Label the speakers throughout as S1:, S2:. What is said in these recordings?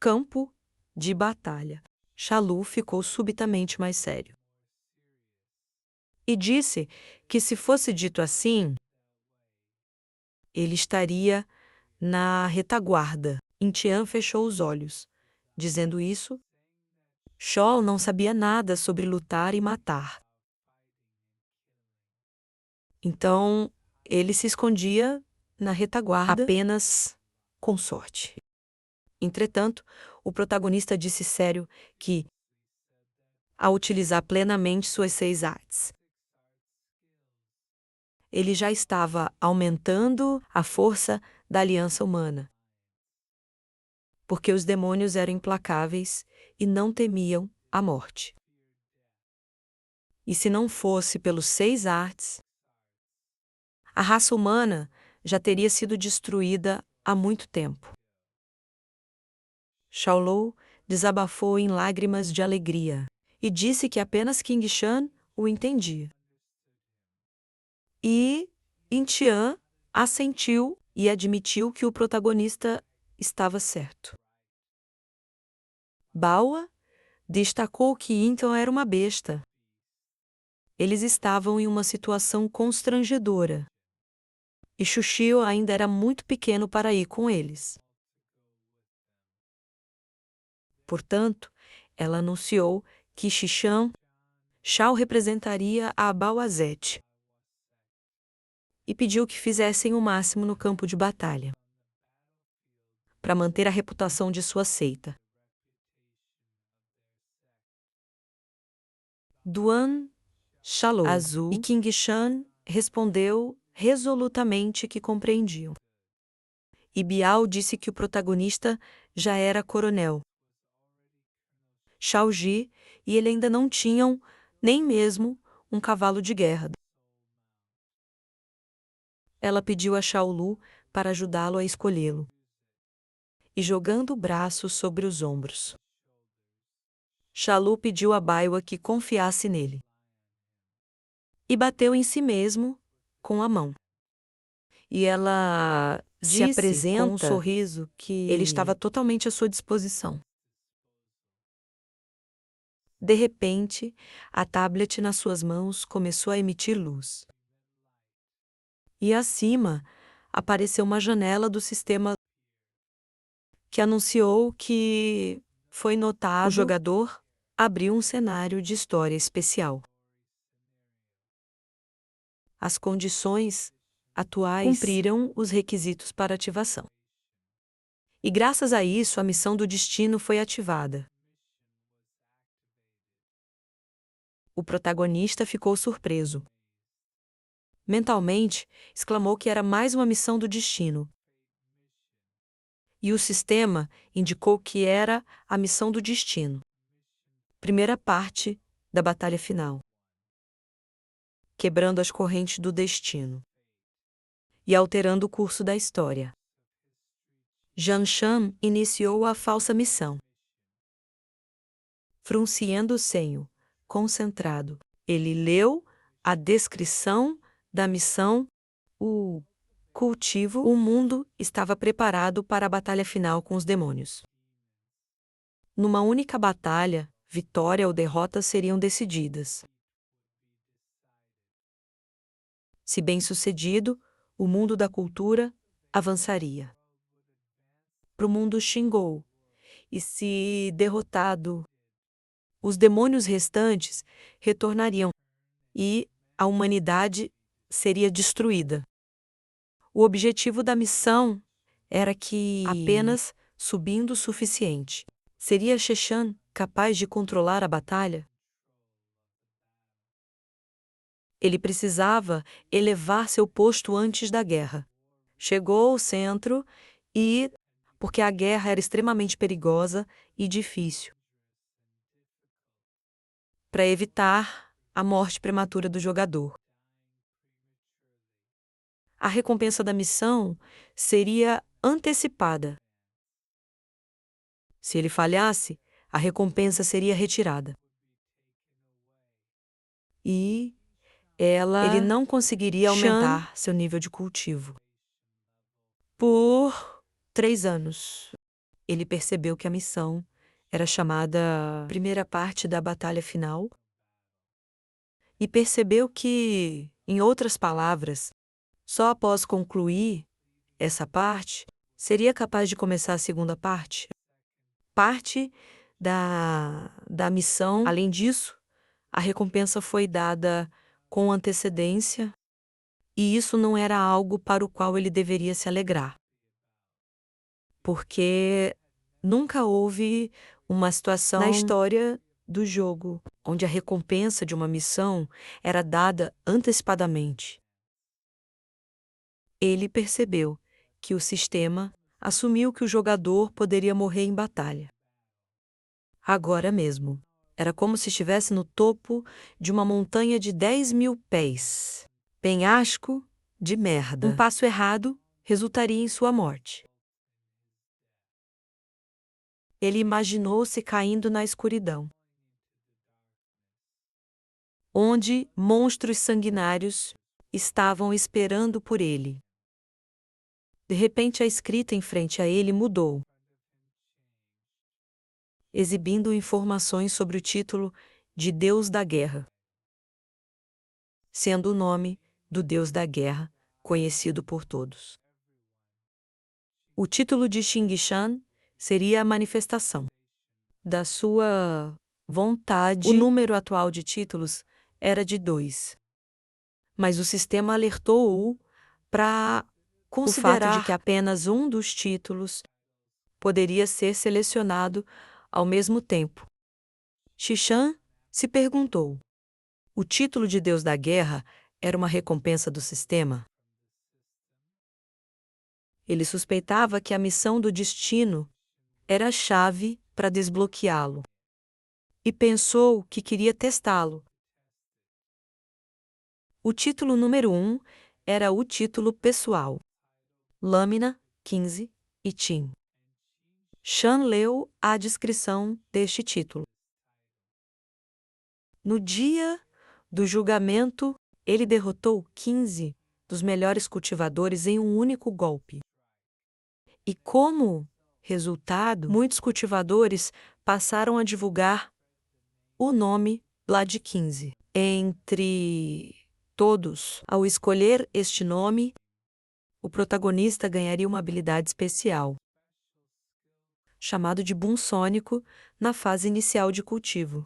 S1: Campo de batalha. Shalu ficou subitamente mais sério. E disse que se fosse dito assim, ele estaria na retaguarda. Intian fechou os olhos. Dizendo isso, Shol não sabia nada sobre lutar e matar. Então, ele se escondia na retaguarda apenas com sorte. Entretanto, o protagonista disse sério que, ao utilizar plenamente suas 6 artes, ele já estava aumentando a força da aliança humana. Porque os demônios eram implacáveis e não temiam a morte. E se não fosse pelos 6 artes, a raça humana já teria sido destruída há muito tempo. Shaolu desabafou em lágrimas de alegria e disse que apenas King Shan o entendia. E Intian assentiu e admitiu que o protagonista estava certo. Baoa destacou que Intian era uma besta. Eles estavam em uma situação constrangedora. E Xuxio ainda era muito pequeno para ir com eles. Portanto, ela anunciou que Xixan Shao representaria a Bauazete e pediu que fizessem o máximo no campo de batalha para manter a reputação de sua seita. Duan, Shalu Azul e King Shan respondeu resolutamente que compreendiam. E Biao disse que o protagonista já era coronel. Shao Ji e ele ainda não tinham nem mesmo um cavalo de guerra. Ela pediu a Shaolu para ajudá-lo a escolhê-lo. E jogando o braço sobre os ombros, Shalu pediu a Baiwa que confiasse nele. E bateu em si mesmo com a mão. E ela se apresenta com um sorriso que ele estava totalmente à sua disposição. De repente, a tablet nas suas mãos começou a emitir luz. E acima apareceu uma janela do sistema que anunciou que foi notado o jogador abriu um cenário de história especial. As condições atuais cumpriram os requisitos para ativação. E graças a isso, a missão do destino foi ativada. O protagonista ficou surpreso. Mentalmente, exclamou que era mais uma missão do destino. E o sistema indicou que era a missão do destino. Primeira parte da batalha final. Quebrando as correntes do destino. E alterando o curso da história. Zhang Shan iniciou a falsa missão. Fruncindo o senho, concentrado, ele leu a descrição da missão. O cultivo, o mundo estava preparado para a batalha final com os demônios. Numa única batalha, vitória ou derrota seriam decididas. Se bem-sucedido, o mundo da cultura avançaria para o mundo Xingou, e se derrotado, os demônios restantes retornariam e a humanidade seria destruída. O objetivo da missão era que, apenas subindo o suficiente, seria Xexan capaz de controlar a batalha? Ele precisava elevar seu posto antes da guerra. Chegou ao centro e, porque a guerra era extremamente perigosa e difícil, para evitar a morte prematura do jogador. A recompensa da missão seria antecipada. Se ele falhasse, a recompensa seria retirada. E ele não conseguiria aumentar seu nível de cultivo por 3 anos. ele percebeu que a missão era chamada primeira parte da batalha final e percebeu que, em outras palavras, só após concluir essa parte seria capaz de começar a segunda parte. Parte da missão. Além disso, a recompensa foi dada com antecedência e isso não era algo para o qual ele deveria se alegrar. Porque nunca houve uma situação na história do jogo onde a recompensa de uma missão era dada antecipadamente. Ele percebeu que o sistema assumiu que o jogador poderia morrer em batalha. Agora mesmo. Era como se estivesse no topo de uma montanha de 10.000 pés. Penhasco de merda. Um passo errado resultaria em sua morte. Ele imaginou-se caindo na escuridão, onde monstros sanguinários estavam esperando por ele. De repente, a escrita em frente a ele mudou, exibindo informações sobre o título de Deus da Guerra, sendo o nome do Deus da Guerra conhecido por todos. O título de Xing Shan seria a manifestação da sua vontade. O número atual de títulos era de 2. Mas o sistema alertou-o para considerar o fato de que apenas um dos títulos poderia ser selecionado ao mesmo tempo. Xishan se perguntou: o título de Deus da Guerra era uma recompensa do sistema? Ele suspeitava que a missão do destino era a chave para desbloqueá-lo e pensou que queria testá-lo. O título número 1 era o título pessoal. Lâmina 15 e Tim. Shan leu a descrição deste título. No dia do julgamento, ele derrotou 15 dos melhores cultivadores em um único golpe. E como resultado, muitos cultivadores passaram a divulgar o nome Vlad 15. Entre todos, ao escolher este nome, o protagonista ganharia uma habilidade especial, chamado de boom sônico, na fase inicial de cultivo.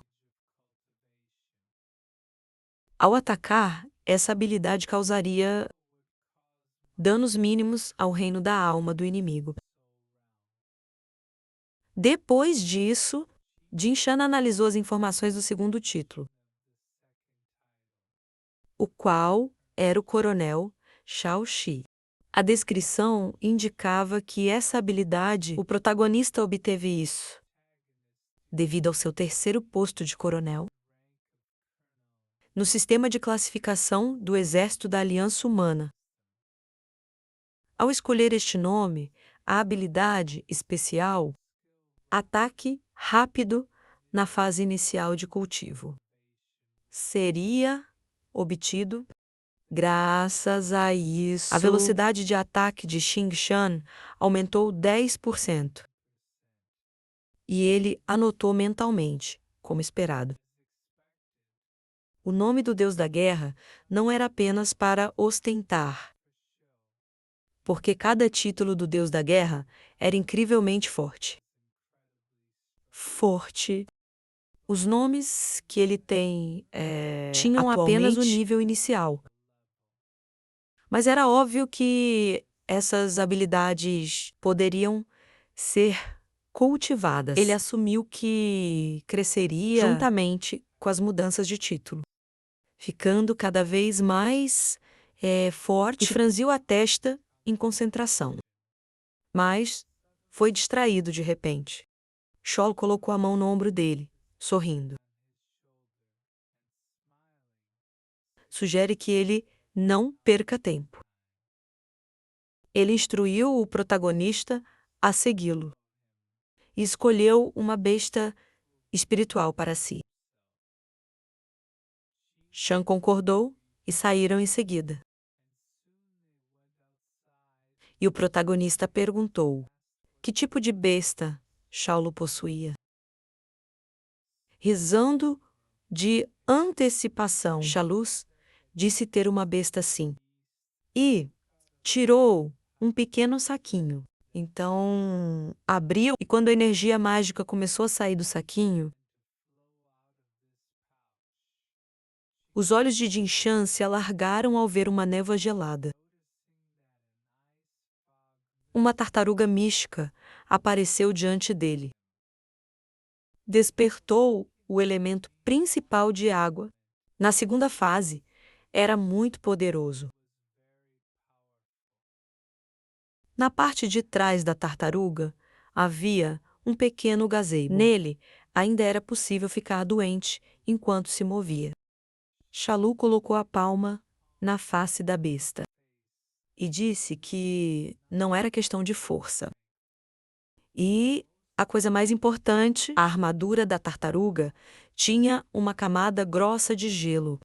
S1: Ao atacar, essa habilidade causaria danos mínimos ao reino da alma do inimigo. Depois disso, Jin Shan analisou as informações do segundo título, o qual era o coronel Shao Shi. A descrição indicava que essa habilidade, o protagonista obteve isso devido ao seu terceiro posto de coronel no sistema de classificação do Exército da Aliança Humana. Ao escolher este nome, a habilidade especial, ataque rápido na fase inicial de cultivo, seria obtido. Graças a isso, a velocidade de ataque de Xing Shan aumentou 10%. E ele anotou mentalmente, como esperado. O nome do Deus da Guerra não era apenas para ostentar, porque cada título do Deus da Guerra era incrivelmente forte. Os nomes que ele tem tinham apenas o nível inicial. Mas era óbvio que essas habilidades poderiam ser cultivadas. Ele assumiu que cresceria juntamente com as mudanças de título, ficando cada vez mais forte, e franziu a testa em concentração. Mas foi distraído de repente. Scholl colocou a mão no ombro dele, sorrindo. Sugere que ele não perca tempo. Ele instruiu o protagonista a segui-lo e escolheu uma besta espiritual para si. Shan concordou e saíram em seguida. E o protagonista perguntou: Que tipo de besta Shaulo possuía? Risando de antecipação, Shaluz disse ter uma besta assim. E tirou um pequeno saquinho. Então, abriu, e quando a energia mágica começou a sair do saquinho, os olhos de Jinshan se alargaram ao ver uma névoa gelada. Uma tartaruga mística apareceu diante dele. Despertou o elemento principal de água. Na segunda fase, era muito poderoso. Na parte de trás da tartaruga, havia um pequeno gazebo. Nele, ainda era possível ficar doente enquanto se movia. Shalu colocou a palma na face da besta e disse que não era questão de força. E a coisa mais importante, a armadura da tartaruga tinha uma camada grossa de gelo.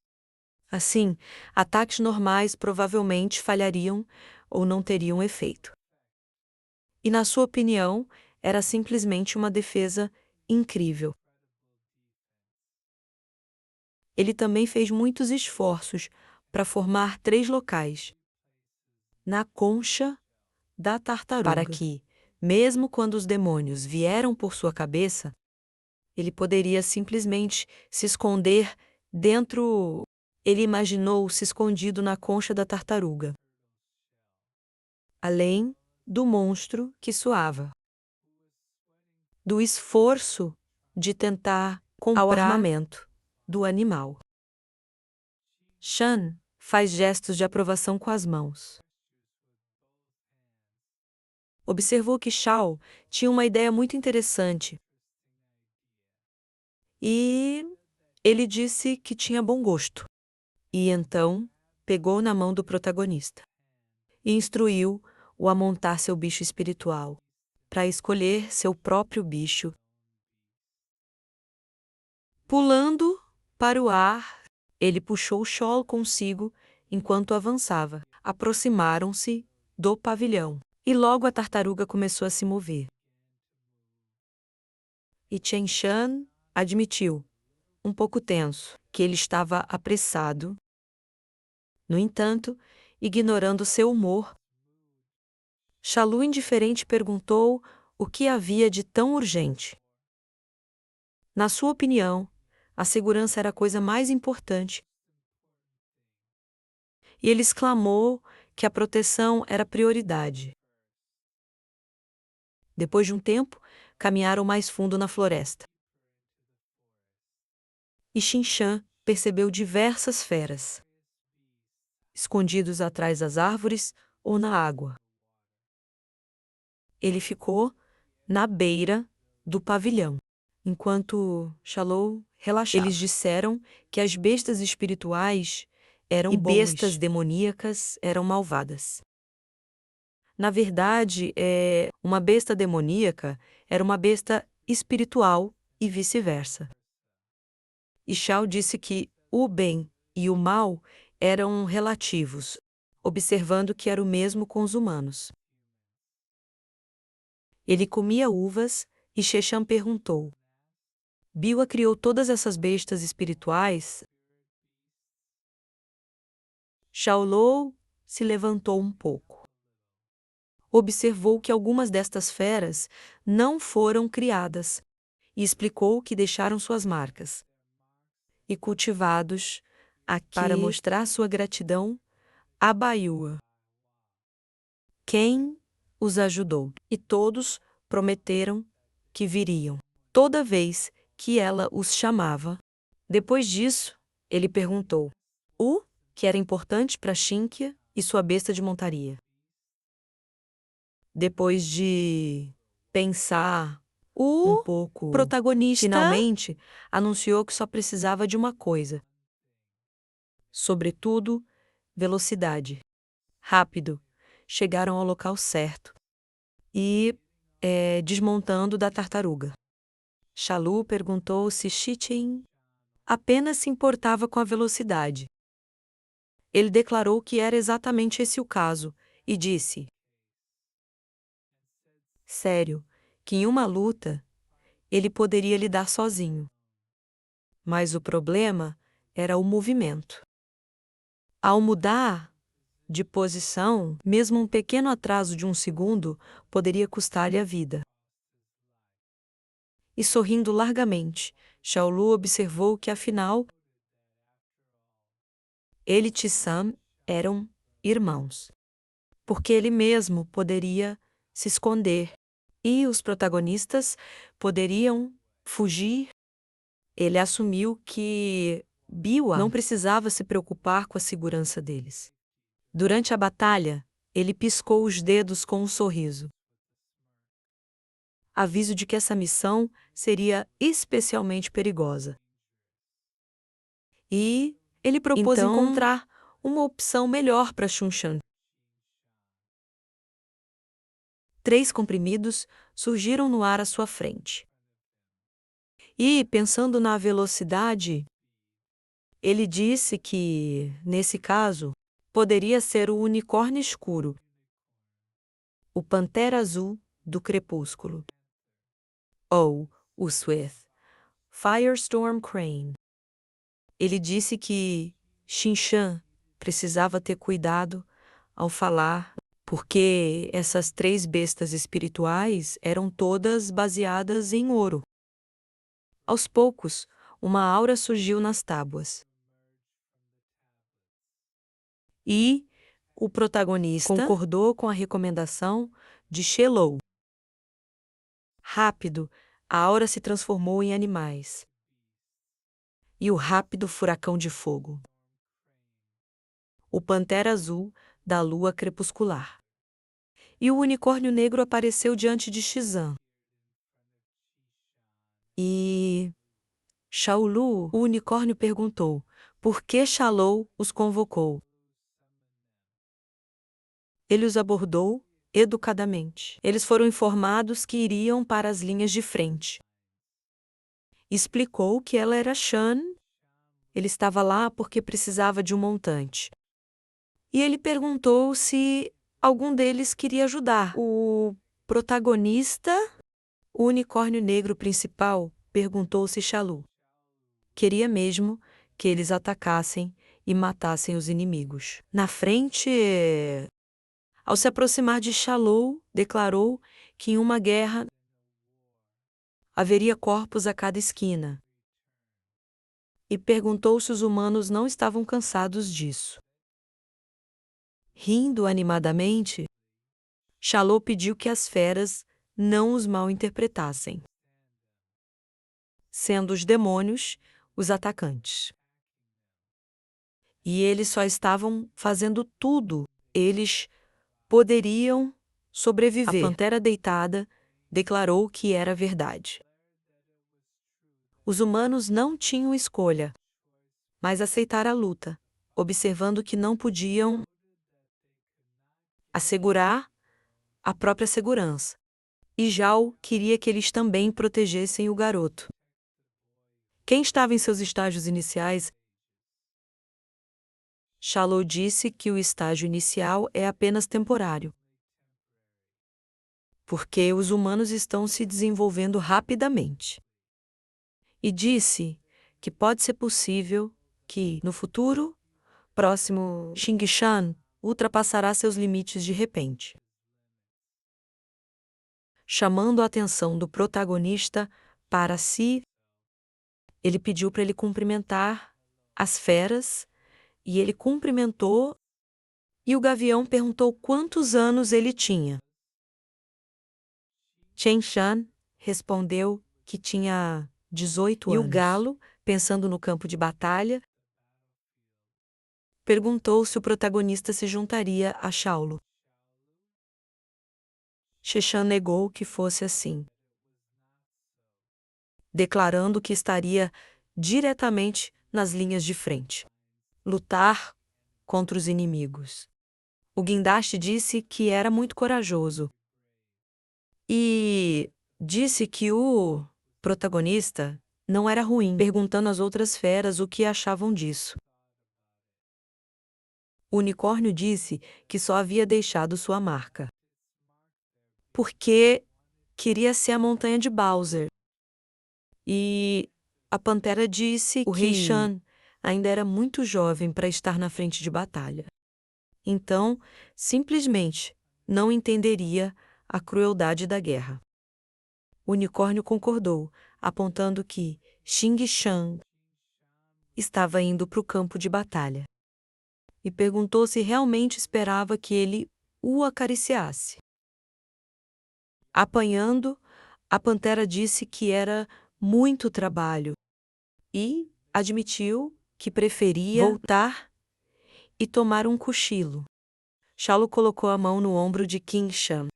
S1: Assim, ataques normais provavelmente falhariam ou não teriam efeito. E, na sua opinião, era simplesmente uma defesa incrível. Ele também fez muitos esforços para formar 3 locais na concha da tartaruga, para que, mesmo quando os demônios vieram por sua cabeça, ele poderia simplesmente se esconder dentro. Ele imaginou-se escondido na concha da tartaruga, além do monstro que suava, do esforço de tentar comprar o armamento do animal. Shan faz gestos de aprovação com as mãos. Observou que Shao tinha uma ideia muito interessante. E ele disse que tinha bom gosto. E então pegou na mão do protagonista e instruiu-o a montar seu bicho espiritual, para escolher seu próprio bicho. Pulando para o ar, ele puxou Shol consigo enquanto avançava. Aproximaram-se do pavilhão. E logo a tartaruga começou a se mover. E Chen Shan admitiu, um pouco tenso, que ele estava apressado. No entanto, ignorando seu humor, Shalu indiferente perguntou o que havia de tão urgente. Na sua opinião, a segurança era a coisa mais importante. E ele exclamou que a proteção era prioridade. Depois de um tempo, caminharam mais fundo na floresta. E Xinshan percebeu diversas feras, escondidos atrás das árvores ou na água. Ele ficou na beira do pavilhão, enquanto Shalou relaxava. Eles disseram que as bestas espirituais eram boas e bestas demoníacas eram malvadas. Na verdade, uma besta demoníaca era uma besta espiritual e vice-versa. E Shao disse que o bem e o mal eram relativos, observando que era o mesmo com os humanos. Ele comia uvas e Sheshan perguntou: Biwa criou todas essas bestas espirituais? Shaolou se levantou um pouco. Observou que algumas destas feras não foram criadas e explicou que deixaram suas marcas e cultivados aqui para mostrar sua gratidão a Baiua, quem os ajudou. E todos prometeram que viriam toda vez que ela os chamava. Depois disso, ele perguntou o que era importante para Xinkia e sua besta de montaria. Depois de pensar um pouco, o protagonista finalmente anunciou que só precisava de uma coisa. Sobretudo, velocidade. Rápido, chegaram ao local certo. E, desmontando da tartaruga. Shalu perguntou se Shichen apenas se importava com a velocidade. Ele declarou que era exatamente esse o caso, e disse: sério que em uma luta ele poderia lidar sozinho. Mas o problema era o movimento. Ao mudar de posição, mesmo um pequeno atraso de um segundo poderia custar-lhe a vida. E sorrindo largamente, Shaolu observou que afinal ele e Tissam eram irmãos, porque ele mesmo poderia se esconder e os protagonistas poderiam fugir. Ele assumiu que Biwa não precisava se preocupar com a segurança deles. Durante a batalha, ele piscou os dedos com um sorriso. Aviso de que essa missão seria especialmente perigosa. E ele propôs encontrar uma opção melhor para Xunshan. 3 comprimidos surgiram no ar à sua frente. E, pensando na velocidade, ele disse que, nesse caso, poderia ser o unicórnio escuro, o pantera azul do crepúsculo, ou o Swith, Firestorm Crane. Ele disse que Xinshan precisava ter cuidado ao falar, porque essas 3 bestas espirituais eram todas baseadas em ouro. Aos poucos, uma aura surgiu nas tábuas. E o protagonista concordou com a recomendação de Shelou. Rápido, a aura se transformou em animais. E o rápido furacão de fogo. O pantera azul da lua crepuscular. E o unicórnio negro apareceu diante de Shizan. E Shaolu, o unicórnio, perguntou por que Shalou os convocou. Ele os abordou educadamente. Eles foram informados que iriam para as linhas de frente. Explicou que ela era Shan. Ele estava lá porque precisava de um montante. E ele perguntou se algum deles queria ajudar. O protagonista, o unicórnio negro principal, perguntou se Shaolu queria mesmo que eles atacassem e matassem os inimigos. Na frente, ao se aproximar de Shaolu, declarou que em uma guerra haveria corpos a cada esquina. E perguntou se os humanos não estavam cansados disso. Rindo animadamente, Shaolu pediu que as feras não os mal interpretassem, sendo os demônios os atacantes. E eles só estavam fazendo tudo. Eles poderiam sobreviver. A pantera deitada declarou que era verdade. Os humanos não tinham escolha, mas aceitar a luta, observando que não podiam assegurar a própria segurança. E Zhao queria que eles também protegessem o garoto. Quem estava em seus estágios iniciais? Shaolu disse que o estágio inicial é apenas temporário, porque os humanos estão se desenvolvendo rapidamente. E disse que pode ser possível que, no futuro próximo, Xingshan ultrapassará seus limites de repente. Chamando a atenção do protagonista para si, ele pediu para ele cumprimentar as feras, e ele cumprimentou, e o gavião perguntou quantos anos ele tinha. Chen Shan respondeu que tinha 18 anos. E o galo, pensando no campo de batalha, perguntou se o protagonista se juntaria a Shaolu. Sheshan negou que fosse assim, declarando que estaria diretamente nas linhas de frente, lutar contra os inimigos. O guindaste disse que era muito corajoso e disse que o protagonista não era ruim, perguntando às outras feras o que achavam disso. O unicórnio disse que só havia deixado sua marca, porque queria ser a montanha de Bowser. E a pantera disse que o rei Shan ainda era muito jovem para estar na frente de batalha. Então, simplesmente não entenderia a crueldade da guerra. O unicórnio concordou, apontando que Xing Shan estava indo para o campo de batalha e perguntou se realmente esperava que ele o acariciasse. Apanhando, a pantera disse que era muito trabalho e admitiu que preferia voltar e tomar um cochilo. Shalo colocou a mão no ombro de King Shan.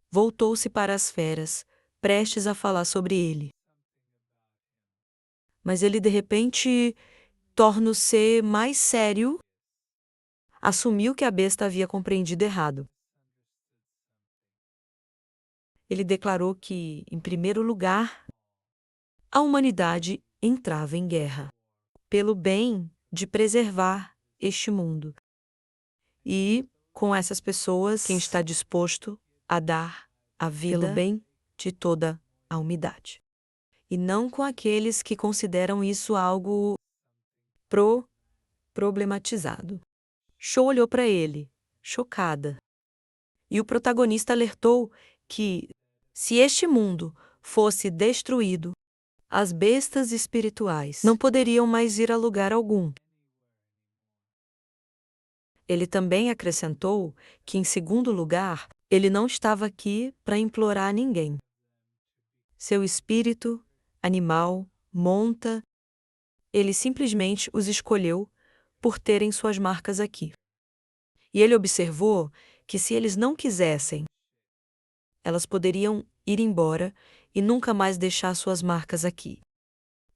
S1: Voltou-se para as feras, prestes a falar sobre ele. Mas ele de repente tornou-se mais sério, assumiu que a besta havia compreendido errado. Ele declarou que, em primeiro lugar, a humanidade entrava em guerra, pelo bem de preservar este mundo. E, com essas pessoas, quem está disposto a dar a vida pelo bem de toda a humanidade. E não com aqueles que consideram isso algo problematizado. Shou olhou para ele, chocada. E o protagonista alertou que, se este mundo fosse destruído, as bestas espirituais não poderiam mais ir a lugar algum. Ele também acrescentou que, em segundo lugar, ele não estava aqui para implorar ninguém. Seu espírito, animal, monta, ele simplesmente os escolheu por terem suas marcas aqui. E ele observou que, se eles não quisessem, elas poderiam ir embora e nunca mais deixar suas marcas aqui,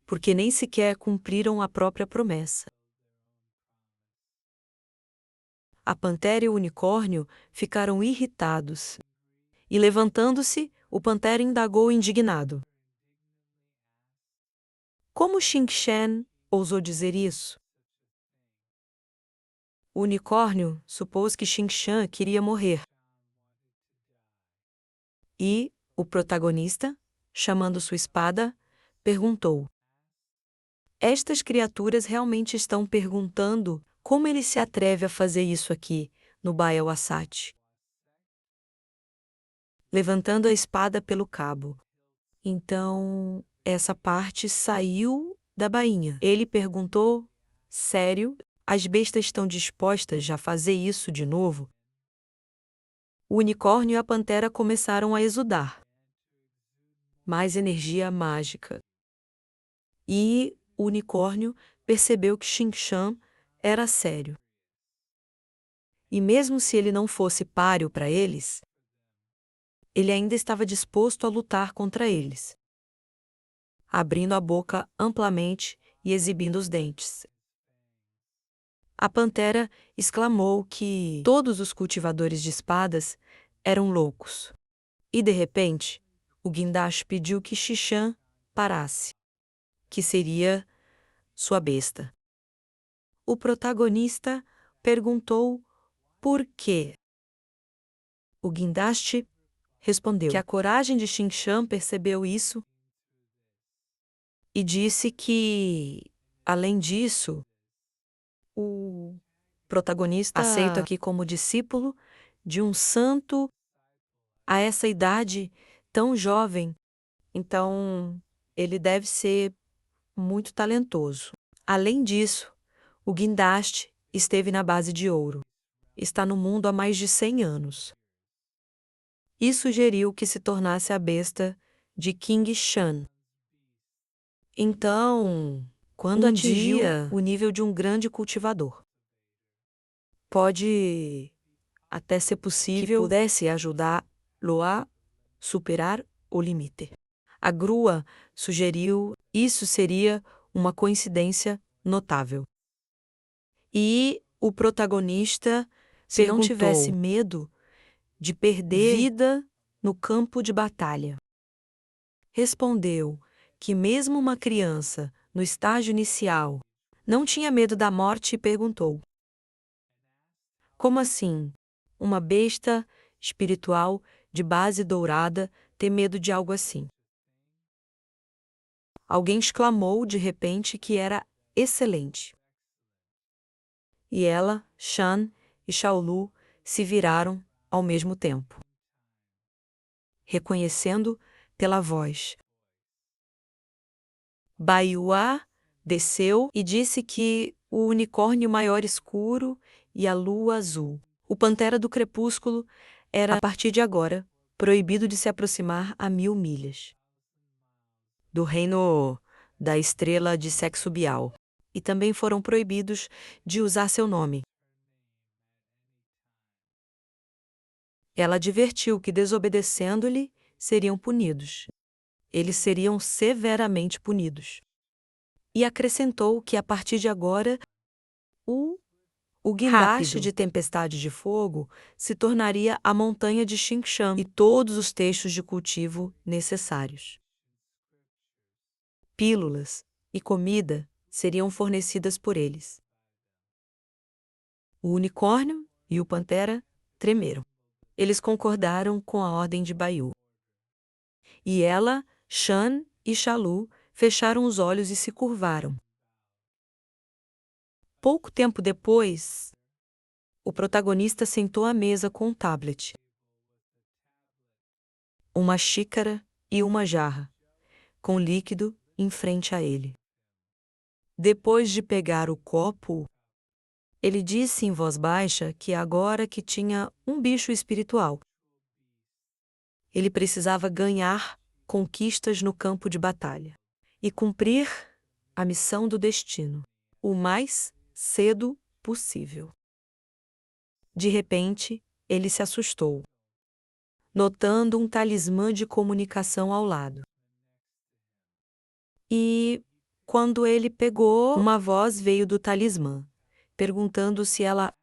S1: porque nem sequer cumpriram a própria promessa. A pantera e o unicórnio ficaram irritados, e levantando-se, o pantera indagou indignado. Como Xing Shan ousou dizer isso? O unicórnio supôs que Xing Shan queria morrer. E o protagonista, chamando sua espada, perguntou: estas criaturas realmente estão perguntando como ele se atreve a fazer isso aqui, no Baia Wasat? Levantando a espada pelo cabo. Então, essa parte saiu da bainha. Ele perguntou: sério? As bestas estão dispostas a fazer isso de novo? O unicórnio e a pantera começaram a exudar mais energia mágica. E o unicórnio percebeu que Xing Shan era sério. E mesmo se ele não fosse páreo para eles, ele ainda estava disposto a lutar contra eles, abrindo a boca amplamente e exibindo os dentes. A pantera exclamou que todos os cultivadores de espadas eram loucos. E, de repente, o guindaste pediu que Xishan parasse, que seria sua besta. O protagonista perguntou por quê. O guindaste respondeu que a coragem de Xing Shan percebeu isso e disse que, além disso, o protagonista aceito aqui como discípulo de um santo a essa idade tão jovem, então ele deve ser muito talentoso. Além disso, o guindaste esteve na base de ouro. Está no mundo há mais de 100 anos. E sugeriu que se tornasse a besta de King Shan. Então, quando atingiu o nível de um grande cultivador, pode até ser possível que pudesse ajudá-lo a superar o limite. A grua sugeriu isso seria uma coincidência notável. E o protagonista, se não tivesse medo de perder vida no campo de batalha, respondeu que mesmo uma criança, no estágio inicial, não tinha medo da morte e perguntou: como assim? Uma besta espiritual de base dourada ter medo de algo assim. Alguém exclamou de repente que era excelente. E ela, Shan e Shaolu se viraram ao mesmo tempo, reconhecendo pela voz. Baiuá desceu e disse que o unicórnio maior escuro e a lua azul, o pantera do crepúsculo, era, a partir de agora, proibido de se aproximar a 1000 milhas do reino da estrela de sexo bial, e também foram proibidos de usar seu nome. Ela advertiu que, desobedecendo-lhe, seriam punidos. Eles seriam severamente punidos. E acrescentou que, a partir de agora, o guindaste de tempestade de fogo se tornaria a montanha de Xingshan e todos os textos de cultivo necessários. Pílulas e comida seriam fornecidas por eles. O unicórnio e o pantera tremeram. Eles concordaram com a ordem de Baiu. E ela, Shan e Shaolu fecharam os olhos e se curvaram. Pouco tempo depois, o protagonista sentou à mesa com um tablet, uma xícara e uma jarra, com líquido em frente a ele. Depois de pegar o copo, ele disse em voz baixa que agora que tinha um bicho espiritual, ele precisava ganhar conquistas no campo de batalha e cumprir a missão do destino o mais cedo possível. De repente, ele se assustou, notando um talismã de comunicação ao lado. E, quando ele pegou, uma voz veio do talismã, perguntando se ela,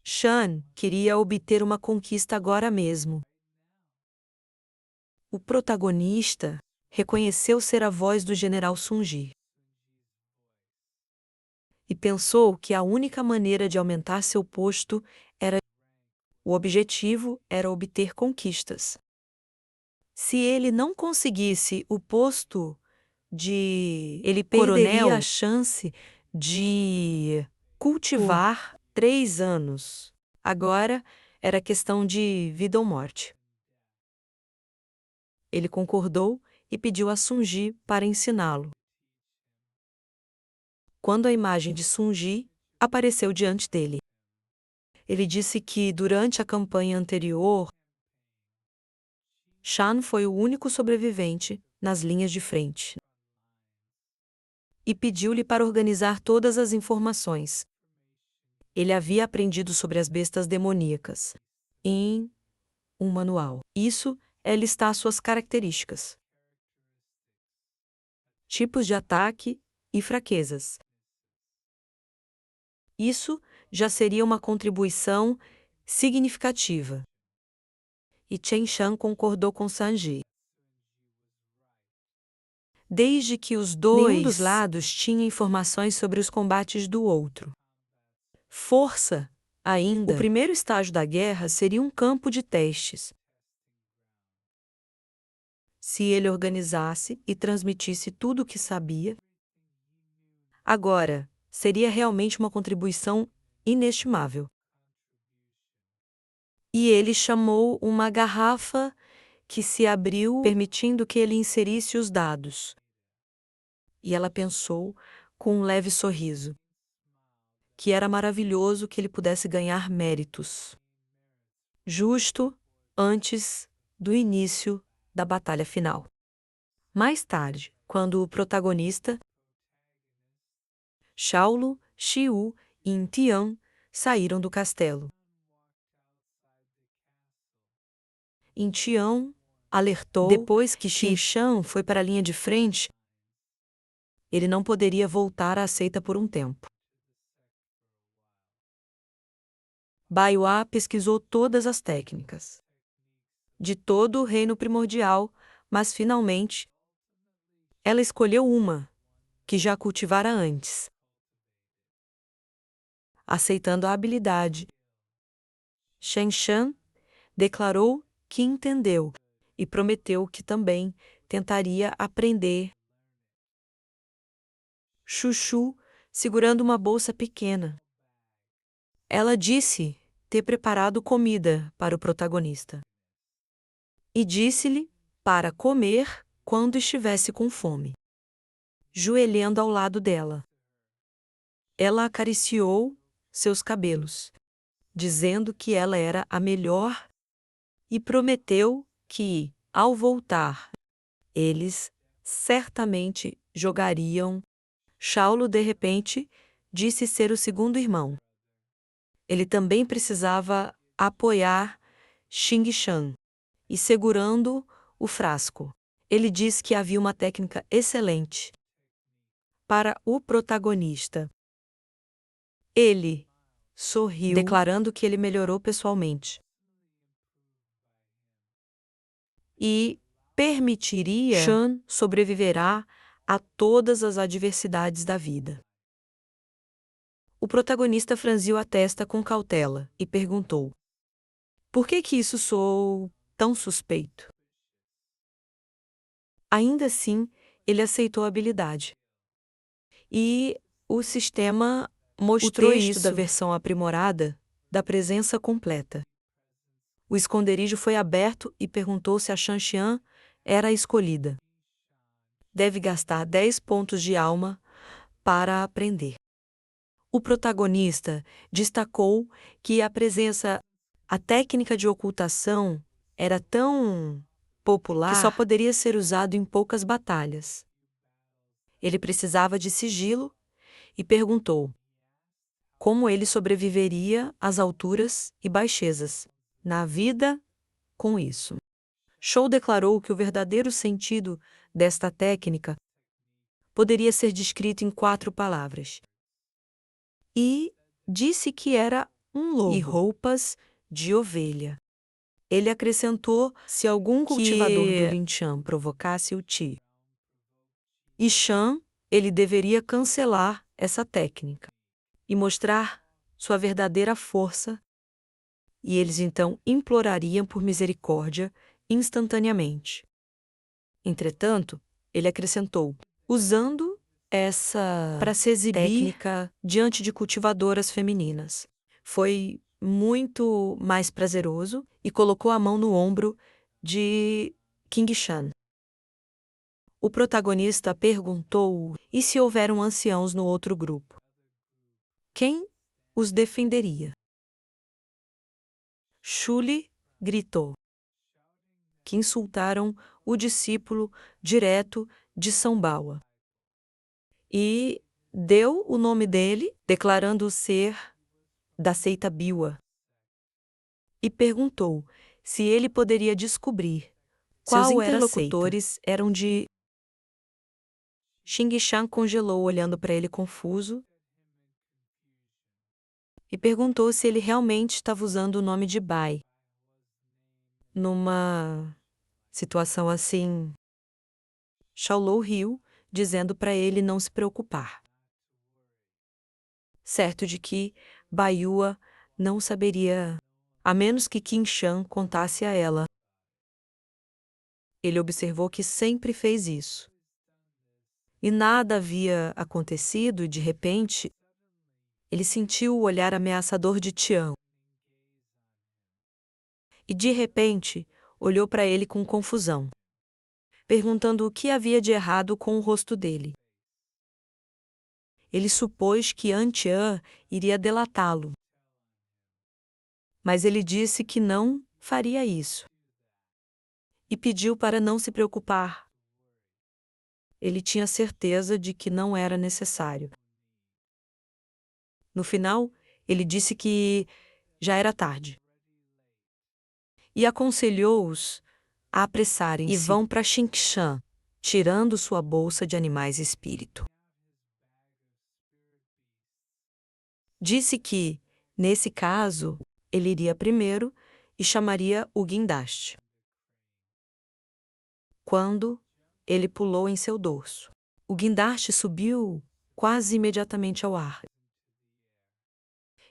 S1: Shan, queria obter uma conquista agora mesmo. O protagonista reconheceu ser a voz do general Sun Ji e pensou que a única maneira de aumentar seu posto era o objetivo era obter conquistas. Se ele não conseguisse o posto ele perderia a chance de cultivar 3 anos. Agora era questão de vida ou morte. Ele concordou e pediu a Sun Ji para ensiná-lo. Quando a imagem de Sun Ji apareceu diante dele, ele disse que, durante a campanha anterior, Shan foi o único sobrevivente nas linhas de frente. E pediu-lhe para organizar todas as informações. Ele havia aprendido sobre as bestas demoníacas em um manual. Isso é listar suas características, tipos de ataque e fraquezas. Isso já seria uma contribuição significativa. E Chen Shan concordou com Sanji. Desde que nenhum dos lados tinha informações sobre os combates do outro. Força, ainda, o primeiro estágio da guerra seria um campo de testes. Se ele organizasse e transmitisse tudo o que sabia, agora seria realmente uma contribuição inestimável. E ele chamou uma garrafa que se abriu, permitindo que ele inserisse os dados. E ela pensou, com um leve sorriso, que era maravilhoso que ele pudesse ganhar méritos, justo antes do início da batalha final. Mais tarde, quando o protagonista, Shaolu, Xiu e Intian saíram do castelo, Intian alertou depois que Xingshan foi para a linha de frente, ele não poderia voltar à seita por um tempo. Baiuá pesquisou todas as técnicas de todo o reino primordial, mas finalmente ela escolheu uma que já cultivara antes, aceitando a habilidade. Shen Shan declarou que entendeu e prometeu que também tentaria aprender. Chuchu, segurando uma bolsa pequena. Ela disse ter preparado comida para o protagonista. E disse-lhe para comer quando estivesse com fome. Joelhando ao lado dela. Ela acariciou seus cabelos, dizendo que ela era a melhor e prometeu que, ao voltar, eles certamente jogariam. Shaulo, de repente, disse ser o segundo irmão. Ele também precisava apoiar Xing Shan, e segurando o frasco. Ele diz que havia uma técnica excelente para o protagonista. Ele sorriu, declarando que ele melhorou pessoalmente e permitiria Shan sobreviverá a todas as adversidades da vida. O protagonista franziu a testa com cautela e perguntou: por que isso sou tão suspeito? Ainda assim, ele aceitou a habilidade. E o sistema mostrou isso da versão aprimorada da presença completa. O esconderijo foi aberto e perguntou se a Shanxian era a escolhida. Deve gastar 10 pontos de alma para aprender. O protagonista destacou que a técnica de ocultação era tão popular que só poderia ser usado em poucas batalhas. Ele precisava de sigilo e perguntou como ele sobreviveria às alturas e baixezas na vida com isso. Shou declarou que o verdadeiro sentido desta técnica poderia ser descrito em 4 palavras. E disse que era um lobo e roupas de ovelha. Ele acrescentou se algum cultivador do Linshan provocasse o Ti e Shan, ele deveria cancelar essa técnica e mostrar sua verdadeira força, e eles então implorariam por misericórdia instantaneamente. Entretanto, ele acrescentou, usando essa para se exibir técnica diante de cultivadoras femininas. Foi muito mais prazeroso e colocou a mão no ombro de King Shan. O protagonista perguntou e se houveram anciãos no outro grupo. Quem os defenderia? Shuli gritou que insultaram o discípulo direto de Sambawa e deu o nome dele, declarando ser da seita Biwa, e perguntou se ele poderia descobrir qual era a seita. Seus interlocutores eram de... Xing Shan congelou olhando para ele confuso e perguntou se ele realmente estava usando o nome de Bai. Numa situação assim, Shaolou riu, dizendo para ele não se preocupar. Certo de que Baiua não saberia, a menos que Qin Shan contasse a ela. Ele observou que sempre fez isso. E nada havia acontecido e, de repente, ele sentiu o olhar ameaçador de Tian. E, de repente, olhou para ele com confusão, perguntando o que havia de errado com o rosto dele. Ele supôs que An-Tian iria delatá-lo. Mas ele disse que não faria isso. E pediu para não se preocupar. Ele tinha certeza de que não era necessário. No final, ele disse que já era tarde. E aconselhou-os a apressarem-se e vão para Xingshan, tirando sua bolsa de animais espírito. Disse que, nesse caso, ele iria primeiro e chamaria o guindaste. Quando ele pulou em seu dorso, o guindaste subiu quase imediatamente ao ar.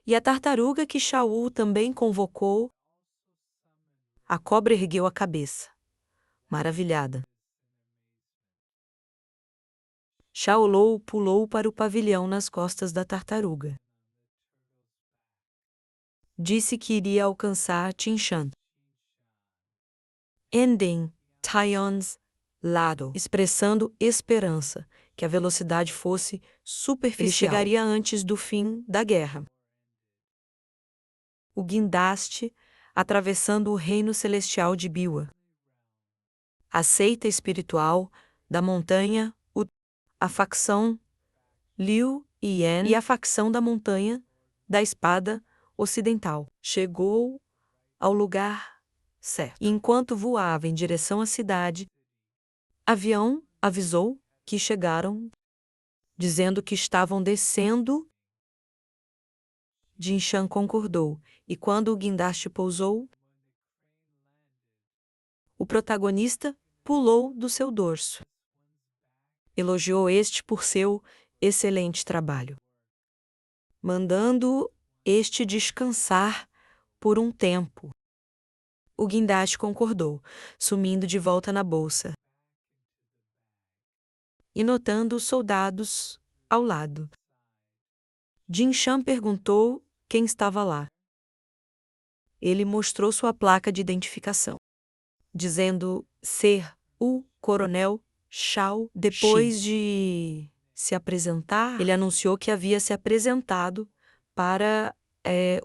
S1: E a tartaruga que Shaul também convocou A cobra ergueu a cabeça, maravilhada. Shaolou pulou para o pavilhão nas costas da tartaruga. Disse que iria alcançar Tinshan. Ending, Tyon's lado, expressando esperança que a velocidade fosse superficial. Ele chegaria antes do fim da guerra. O guindaste, atravessando o reino celestial de Biwa. A seita espiritual da montanha, a facção Liu Yan e a facção da montanha da espada ocidental. Chegou ao lugar certo. E enquanto voava em direção à cidade, avião avisou que chegaram, dizendo que estavam descendo. Jinshan concordou, e quando o guindaste pousou, o protagonista pulou do seu dorso. Elogiou este por seu excelente trabalho, mandando este descansar por um tempo. O guindaste concordou, sumindo de volta na bolsa e notando os soldados ao lado. Jinshan perguntou quem estava lá. Ele mostrou sua placa de identificação, dizendo ser o coronel Shao. Depois de se apresentar, ele anunciou que havia se apresentado para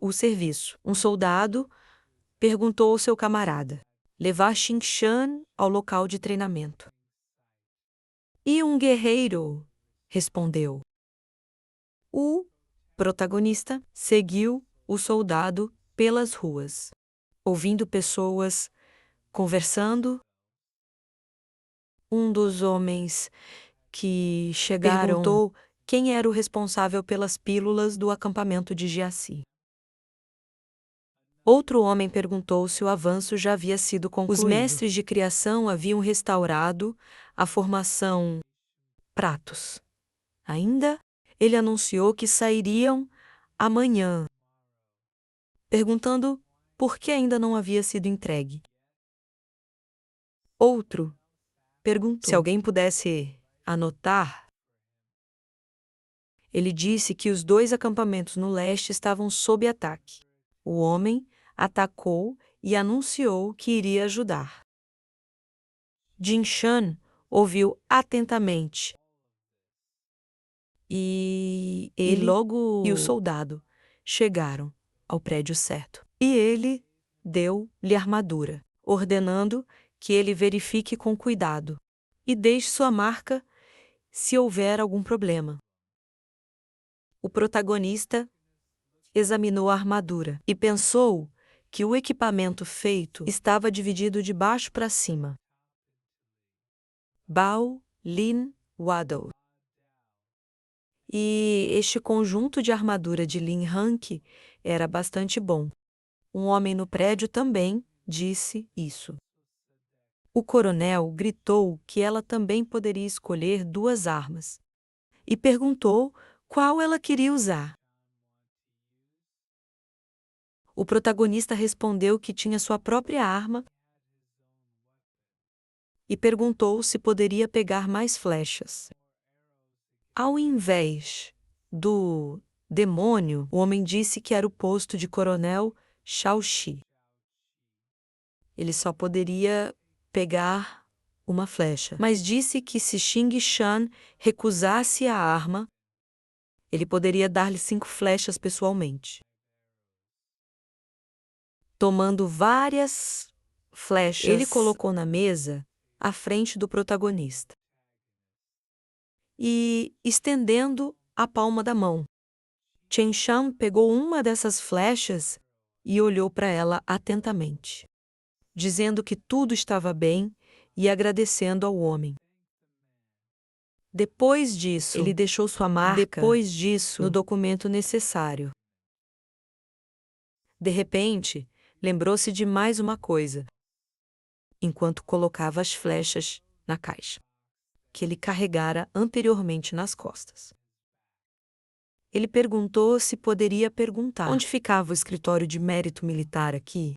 S1: o serviço. Um soldado perguntou ao seu camarada levar Jinshan ao local de treinamento. E um guerreiro respondeu. O protagonista seguiu o soldado pelas ruas, ouvindo pessoas conversando. Um dos homens que chegaram perguntou quem era o responsável pelas pílulas do acampamento de Jiazi. Outro homem perguntou se o avanço já havia sido concluído. Os mestres de criação haviam restaurado a formação Pratos. Ainda, ele anunciou que sairiam amanhã, perguntando por que ainda não havia sido entregue. Outro perguntou se alguém pudesse anotar. Ele disse que os 2 acampamentos no leste estavam sob ataque. O homem atacou e anunciou que iria ajudar. Jinshan ouviu atentamente. E ele e o soldado chegaram ao prédio certo. E ele deu-lhe armadura, ordenando que ele verifique com cuidado e deixe sua marca se houver algum problema. O protagonista examinou a armadura e pensou que o equipamento feito estava dividido de baixo para cima. Bao Lin Waddle. E este conjunto de armadura de Lin Hank era bastante bom. Um homem no prédio também disse isso. O coronel gritou que ela também poderia escolher 2 armas e perguntou qual ela queria usar. O protagonista respondeu que tinha sua própria arma e perguntou se poderia pegar mais flechas. Ao invés do demônio, o homem disse que era o posto de coronel Shaoxi. Ele só poderia pegar uma flecha, mas disse que se Xing Shan recusasse a arma, ele poderia dar-lhe 5 flechas pessoalmente. Tomando várias flechas, ele colocou na mesa à frente do protagonista e estendendo a palma da mão. Chen Shan pegou uma dessas flechas e olhou para ela atentamente, dizendo que tudo estava bem e agradecendo ao homem. Depois disso, ele deixou sua marca no documento necessário. De repente, lembrou-se de mais uma coisa, enquanto colocava as flechas na caixa, que ele carregara anteriormente nas costas. Ele perguntou se poderia perguntar onde ficava o escritório de mérito militar aqui.